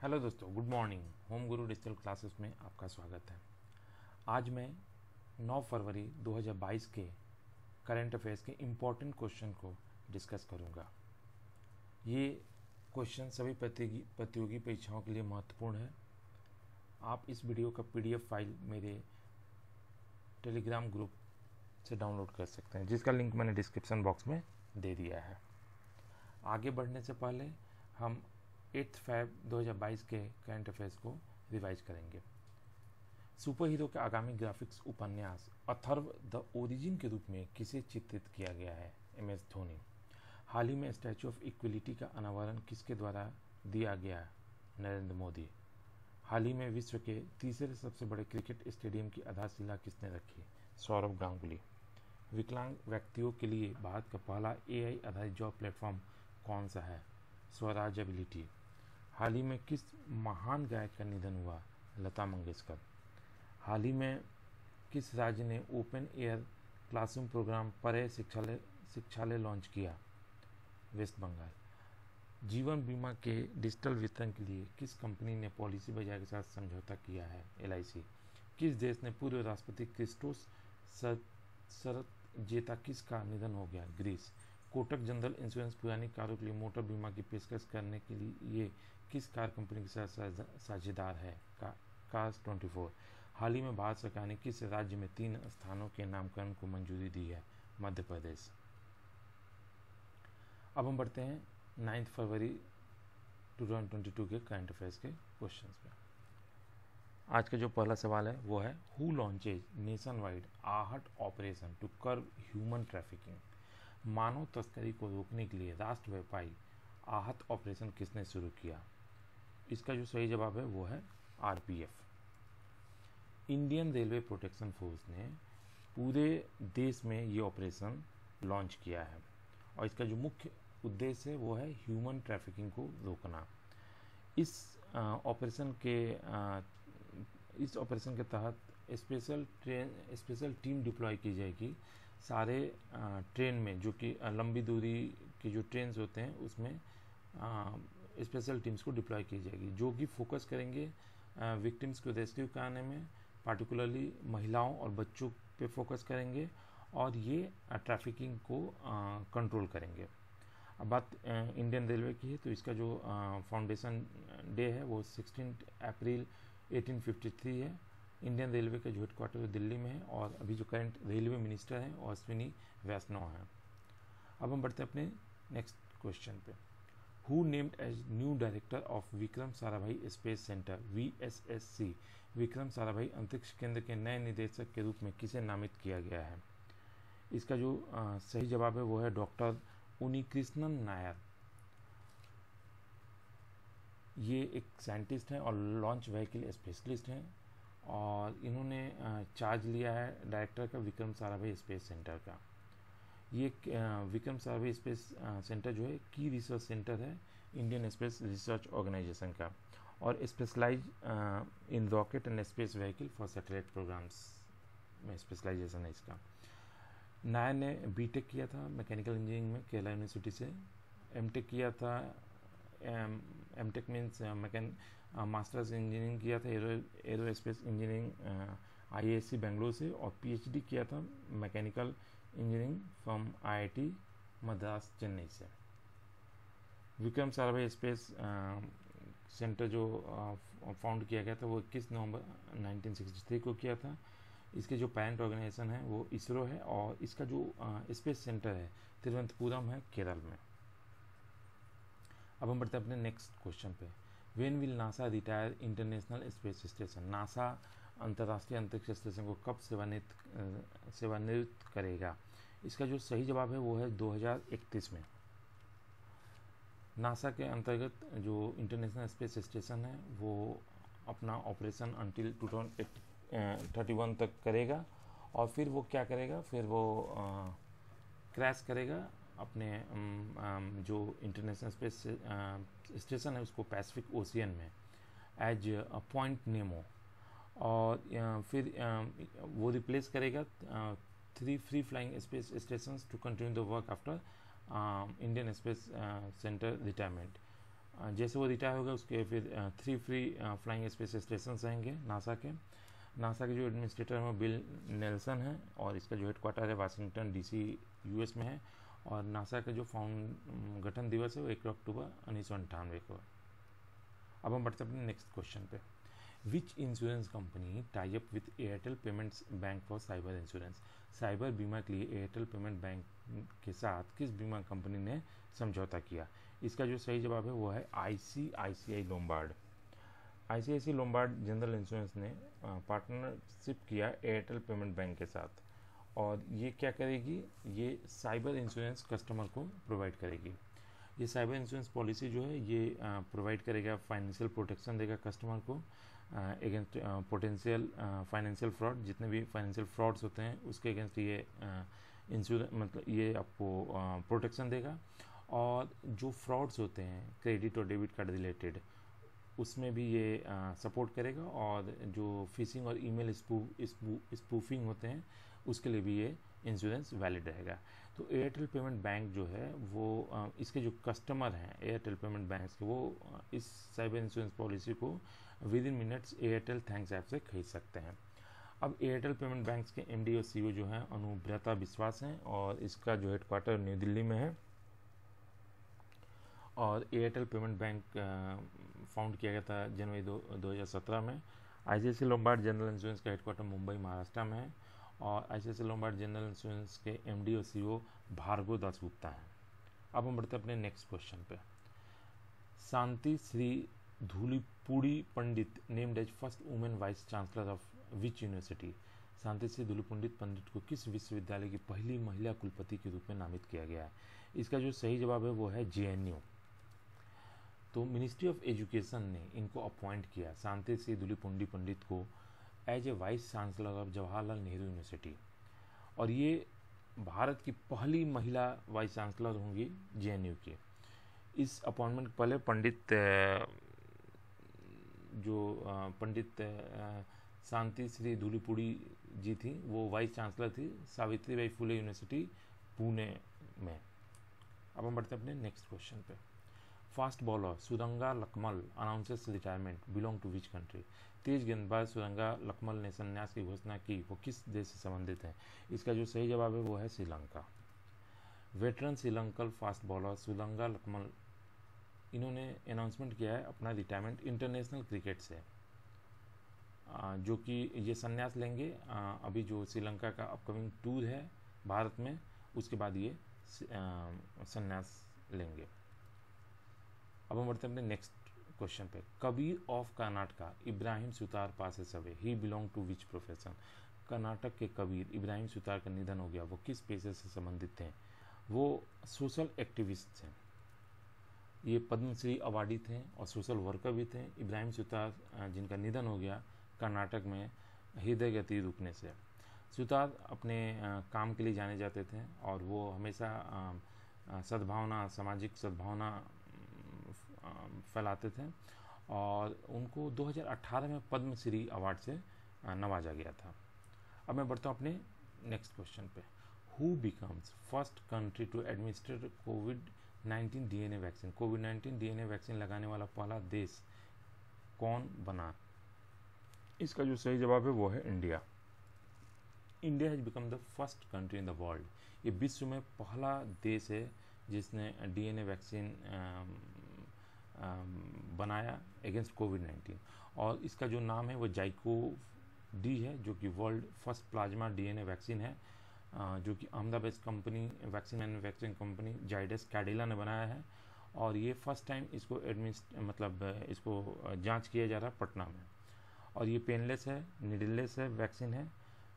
Hello दोस्तों, good morning. Home गुरु digital classes में आपका स्वागत है। आज मैं 9 फरवरी 2022 के करंट अफेयर्स के इम्पोर्टेंट क्वेश्चन को डिस्कस करूंगा। ये क्वेश्चन सभी प्रतियोगी परीक्षाओं के लिए महत्वपूर्ण है। आप इस वीडियो का पीडीएफ फाइल मेरे टेलीग्राम ग्रुप से डाउनलोड कर सकते हैं, जिसका लिंक मैंने डिस्क्रिप्शन बॉक्स में दे दिया है। आगे बढ़ने से पहले हम 8 फरवरी 2022 के करंट अफेयर्स को रिवाइज करेंगे। सुपर हीरो के आगामी ग्राफिक्स उपन्यास अथर्व द ओरिजिन के रूप में किसे चित्रित किया गया है? MS धोनी। हाल ही में स्टैचू ऑफ इक्वलिटी का अनावरण किसके द्वारा दिया गया? नरेंद्र मोदी। हाल ही में विश्व के तीसरे सबसे बड़े क्रिकेट स्टेडियम की आधारशिला किसने रखी? सौरव गांगुली। विकलांग व्यक्तियों के लिए भारत का पहला AI आधारित जॉब प्लेटफॉर्म कौन सा है? स्वराज एबिलिटी। हाल ही में किस महान गायक का निधन हुआ? लता मंगेशकर। हाल ही में किस राज्य ने ओपन एयर क्लासरूम प्रोग्राम परे शिक्षालय लॉन्च किया? वेस्ट बंगाल। जीवन बीमा के डिजिटल वितरण के लिए किस कंपनी ने पॉलिसी बाजार के साथ समझौता किया है? LIC। किस देश ने पूर्व राष्ट्रपति क्रिस्टोस सरजेता किसका निधन हो गया? ग्रीस। कोटक जनरल इंश्योरेंस पुरानी कारों के लिए मोटर बीमा की पेशकश करने के लिए किस कार कंपनी के साथ साझेदार है? कार्स 24। हाल ही में भारत सरकार ने किस राज्य में 3 स्थानों के नामकरण को मंजूरी दी है? मध्य प्रदेश। अब हम बढ़ते हैं 9 फरवरी 2022 के करंट अफेयर्स के क्वेश्चंस पे। आज का जो पहला सवाल है वो है, who launches nation wide Aahat operation to curb human trafficking? मानव तस्करी को रोकने के लिए राष्ट्रव्यापी आहत ऑपरेशन किसने शुरू किया? इसका जो सही जवाब है वो है RPF। Indian railway protection force ने पूरे देश में ये ऑपरेशन लॉन्च किया है और इसका जो मुख्य उद्देश्य है वो है ह्यूमन ट्रैफिकिंग को रोकना। इस ऑपरेशन के तहत स्पेशल टीम डिप्लॉय की जाएगी सारे ट्रेन में, जो कि लंबी दूरी के जो ट्रेन होते हैं उसमें स्पेशल टीम्स को डिप्लॉय की जाएगी, जो कि फोकस करेंगे विक्टिम्स को रेस्क्यू कराने में, पार्टिकुलरली महिलाओं और बच्चों पे फोकस करेंगे और ये ट्रैफिकिंग को कंट्रोल करेंगे। अब बात इंडियन रेलवे की है तो इसका जो फाउंडेशन डे है वो 16 अप्रैल 1853 है। इंडियन रेलवे का जो हेडक्वार्टर दिल्ली में है और अभी जो करंट रेलवे मिनिस्टर हैं वो अश्विनी वैष्णव हैं। अब हम बढ़ते हैं अपने नेक्स्ट क्वेश्चन पे। Who named as new director of Vikram Sarabhai space centre VSSC? Vikram Sarabhai अंतरिक्ष केंद्र के नए निदेशक के रूप में किसे नामित किया गया है? इसका जो सही जवाब है वो है डॉक्टर उन्नीकृष्णन नायर। ये एक साइंटिस्ट हैं और लॉन्च व्हीकल स्पेशलिस्ट हैं और इन्होंने चार्ज लिया है डायरेक्टर का विक्रम साराभाई स्पेस सेंटर का। ये विक्रम साराभाई स्पेस सेंटर जो है की रिसर्च सेंटर है इंडियन स्पेस रिसर्च ऑर्गेनाइजेशन का और specialise in rocket and space vehicle for satellite programmes में स्पेशलाइजेशन है इसका। नायर ने BTech किया था मैकेनिकल इंजीनियरिंग में केरला यूनिवर्सिटी से, MTech किया था, MTech मीन्स मास्टर्स इंजीनियरिंग किया था एरोस्पेस इंजीनियरिंग IISc बेंगलोर से और PhD किया था mechanical engineering from IIT Madras Chennai से। विक्रम साराभाई स्पेस सेंटर जो फाउंड किया गया था वो 21 नवंबर 1963 को किया था। इसके जो पेरेंट ऑर्गेनाइजेशन है वो ISRO है और इसका जो स्पेस सेंटर है तिरुवनंतपुरम है केरल में। अब हम बढ़ते हैं अपने नेक्स्ट क्वेश्चन पे। When will NASA retire international space station? NASA अंतर्राष्ट्रीय अंतरिक्ष स्टेशन को कब सेवानिवृत्त करेगा? इसका जो सही जवाब है वो है 2031 में। नासा के अंतर्गत जो इंटरनेशनल स्पेस स्टेशन है वो अपना ऑपरेशन अंटिल 2031 तक करेगा और फिर वो क्या करेगा, फिर वो क्रैश करेगा अपने जो इंटरनेशनल स्पेस स्टेशन है उसको पैसिफिक ओशियन में एज पॉइंट नेमो और फिर वो रिप्लेस करेगा 3 free flying space station to continue the work after Indian space centre retirement. जैसे वो रिटायर होगा उसके फिर 3 फ्री फ्लाइंग स्पेस स्टेशन आएंगे नासा के। नासा के जो एडमिनिस्ट्रेटर हैं वो बिल नेल्सन है और इसका जो हेडक्वार्टर है वाशिंगटन डीसी यूएस में है। और नासा का जो गठन दिवस है वो 1 अक्टूबर 1998 को। अब हम बढ़ते हैं अपने नेक्स्ट क्वेश्चन पे। Which insurance company tie up with Airtel payments bank for cyber insurance? Cyber बीमा के लिए एयरटेल पेमेंट बैंक के साथ किस बीमा कंपनी ने समझौता किया? इसका जो सही जवाब है वो है ICICI Lombard. ICICI Lombard general insurance ने पार्टनरशिप किया एयरटेल पेमेंट बैंक के साथ। और ये क्या करेगी? ये साइबर इंश्योरेंस कस्टमर को प्रोवाइड करेगी। ये साइबर इंश्योरेंस पॉलिसी जो है ये प्रोवाइड करेगा, फाइनेंशियल प्रोटेक्शन देगा कस्टमर को अगेंस्ट पोटेंशियल फाइनेंशियल फ्रॉड। जितने भी फाइनेंशियल फ्रॉड्स होते हैं उसके अगेंस्ट ये इंश्योरेंस मतलब ये आपको प्रोटेक्शन देगा। और जो फ्रॉड्स होते हैं क्रेडिट और डेबिट कार्ड रिलेटेड उसमें भी ये सपोर्ट करेगा। और जो फिशिंग और ईमेल स्पूफिंग होते हैं उसके लिए भी ये इंश्योरेंस वैलिड रहेगा। तो एयरटेल पेमेंट बैंक जो है वो इसके जो कस्टमर हैं एयरटेल पेमेंट बैंक के, वो इस साइबर इंश्योरेंस पॉलिसी को with in minutes Airtel thanks app से खरीद सकते हैं। अब एयरटेल पेमेंट बैंक के MD और CEO जो हैं अनुब्रता विश्वास हैं और इसका जो हेडक्वार्टर न्यू दिल्ली में है। और एयरटेल पेमेंट बैंक फाउंड किया गया था जनवरी 2017 में। ICICI लोम्बार्ड जनरल इंश्योरेंस का हेडक्वार्टर मुंबई महाराष्ट्र में है। और ICICI लोम्बार्ड जनरल इंश्योरेंस के MD और CEO भार्गव दासगुप्ता हैं। अब हम बढ़ते हैं अपने नेक्स्ट क्वेश्चन पे। Shanti Shree Dhulipudi Pandit named as first women vice chancellor of which university? Shanti Shree Dhulipudi Pandit को किस विश्वविद्यालय की पहली महिला कुलपति के रूप में नामित किया गया है? इसका जो सही जवाब है वो है JNU। तो मिनिस्ट्री ऑफ एजुकेशन ने इनको अपॉइंट किया, शांति श्री धूलिपुड़ी पंडित को, as a vice chancellor of Jawaharlal Nehru university. और ये भारत की पहली महिला वाइस चांसलर होंगी JNU के। इस अपॉइंटमेंट पहले पंडित शांति श्री धूलिपुड़ी जी थी, वो वाइस चांसलर थी सावित्रीबाई फुले यूनिवर्सिटी पुणे में। अब हम बढ़ते हैं अपने नेक्स्ट क्वेश्चन पे। Fast bowler Suranga Lakmal announces retirement belong to which country? तेज गेंदबाज सुरंगा लकमल ने संन्यास की घोषणा की, वो किस देश से संबंधित है? इसका जो सही जवाब है वो है Sri Lanka. Veteran Sri Lankan fast bowler Suranga Lakmal, इन्होंने अनाउंसमेंट किया है अपना रिटायरमेंट इंटरनेशनल क्रिकेट से, जो कि ये संन्यास लेंगे अभी जो श्रीलंका का अपकमिंग टूर है भारत में, उसके बाद ये संन्यास लेंगे। अब हम बढ़ते हैं अपने नेक्स्ट क्वेश्चन पे। Kabir of Karnataka Ibrahim Sutar passes away, he belong to which profession? Karnataka के कबीर इब्राहिम सुतार का निधन हो गया, वो किस पेशे से संबंधित थे? वो सोशल एक्टिविस्ट थे। ये पद्मश्री अवार्डी थे और सोशल वर्कर भी थे। इब्राहिम सुतार जिनका निधन हो गया कर्नाटक में हृदय गति रुकने से। सुतार अपने काम के लिए जाने जाते थे और वो हमेशा सद्भावना, सामाजिक सद्भावना फैलाते थे। और उनको 2018 में पद्मश्री अवार्ड से नवाजा गया था। अब मैं बढ़ता हूँ अपने नेक्स्ट क्वेश्चन पे। Who becomes first country to administer कोविड-19 DNA वैक्सीन? कोविड-19 DNA वैक्सीन लगाने वाला पहला देश कौन बना? इसका जो सही जवाब है वो है India. India has become the first country in the world. ये विश्व में पहला देश है जिसने DNA वैक्सीन बनाया अगेंस्ट कोविड-19। और इसका जो नाम है वो जाइकोव-डी है, जो कि world first plasma DNA vaccine है, जो कि Ahmedabad company vaccine manufacturing company Zydus Cadila ने बनाया है। और ये फर्स्ट टाइम इसको इसको जांच किया जा रहा है पटना में। और ये पेनलेस है, निडलेस है वैक्सीन है,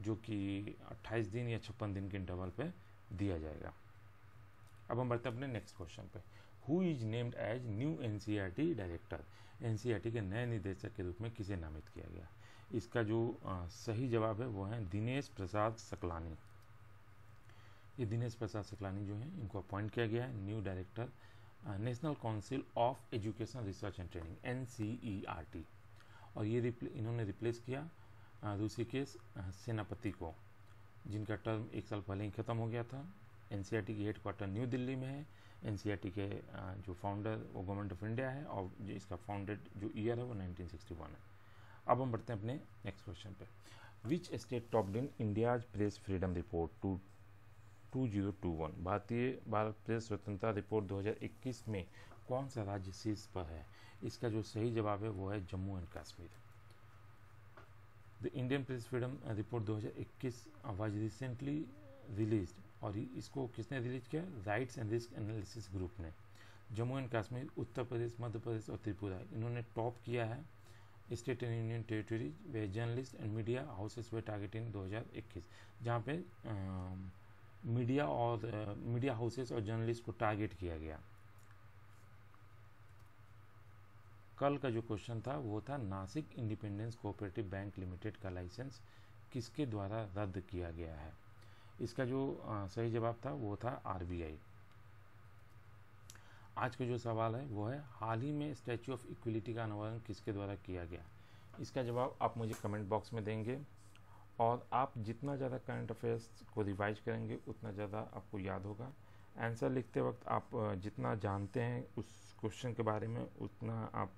जो कि 28 दिन या 56 दिन के इंटरवल पे दिया जाएगा। अब हम बढ़ते हैं अपने नेक्स्ट क्वेश्चन पे। Who is named as new NCERT director? NCERT के नए निदेशक के रूप में किसे नामित किया गया? इसका जो सही जवाब है वो है दिनेश प्रसाद सकलानी। ये दिनेश प्रसाद सकलानी जो है इनको अपॉइंट किया गया है new director national council of education research and training NCERT। और ये इन्होंने रिप्लेस किया ऋषिकेश सेनापति को, जिनका टर्म 1 साल पहले ही खत्म हो गया था। NCERT की हेडक्वार्टर न्यू दिल्ली में है। एनसीईआरटी के जो फाउंडर वो गवर्नमेंट ऑफ इंडिया है और जो इसका फाउंडेड जो ईयर है वो 1961 है। अब हम बढ़ते हैं अपने नेक्स्ट क्वेश्चन पे। Which state topped in India's press freedom report 2021? Bharat press स्वतंत्रता रिपोर्ट 2021 में कौन सा राज्य शीर्ष पर है? इसका जो सही जवाब है वो है Jammu and Kashmir. The Indian press freedom report 2021 was recently released, और इसको किसने रिलीज किया? Rights and risk analysis group ने। जम्मू एंड कश्मीर, उत्तर प्रदेश, मध्य प्रदेश और त्रिपुरा इन्होंने टॉप किया है state and union territory where journalist and media houses were target in 2021, जहाँ पे मीडिया और मीडिया हाउसेस और जर्नलिस्ट को टारगेट किया गया। कल का जो क्वेश्चन था वो था Nashik independence cooperative bank limited का लाइसेंस किसके द्वारा रद्द किया गया है? इसका जो सही जवाब था वो था आरबीआई। आज का जो सवाल है वो है हाल ही में स्टैच्यू ऑफ इक्वलिटी का अनावरण किसके द्वारा किया गया? इसका जवाब आप मुझे कमेंट बॉक्स में देंगे, और आप जितना ज़्यादा करंट अफेयर्स को रिवाइज करेंगे उतना ज़्यादा आपको याद होगा। आंसर लिखते वक्त आप जितना जानते हैं उस क्वेश्चन के बारे में उतना आप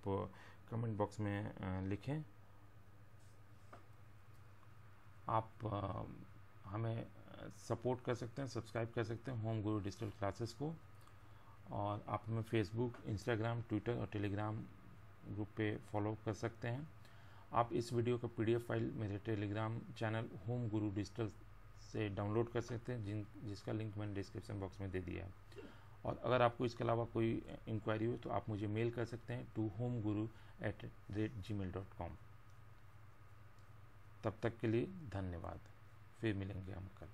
कमेंट बॉक्स में लिखें। आप हमें सपोर्ट कर सकते हैं, सब्सक्राइब कर सकते हैं होम गुरु डिजिटल क्लासेस को, और आप हमें फेसबुक, इंस्टाग्राम, ट्विटर और टेलीग्राम ग्रुप पे फॉलो कर सकते हैं। आप इस वीडियो का पीडीएफ फाइल मेरे टेलीग्राम चैनल होम गुरु डिजिटल से डाउनलोड कर सकते हैं, जिसका लिंक मैंने डिस्क्रिप्शन बॉक्स में दे दिया है। और अगर आपको इसके अलावा कोई इंक्वायरी हो तो आप मुझे मेल कर सकते हैं to homeguru@gmail.com। तब तक के लिए धन्यवाद, फिर मिलेंगे हम कल।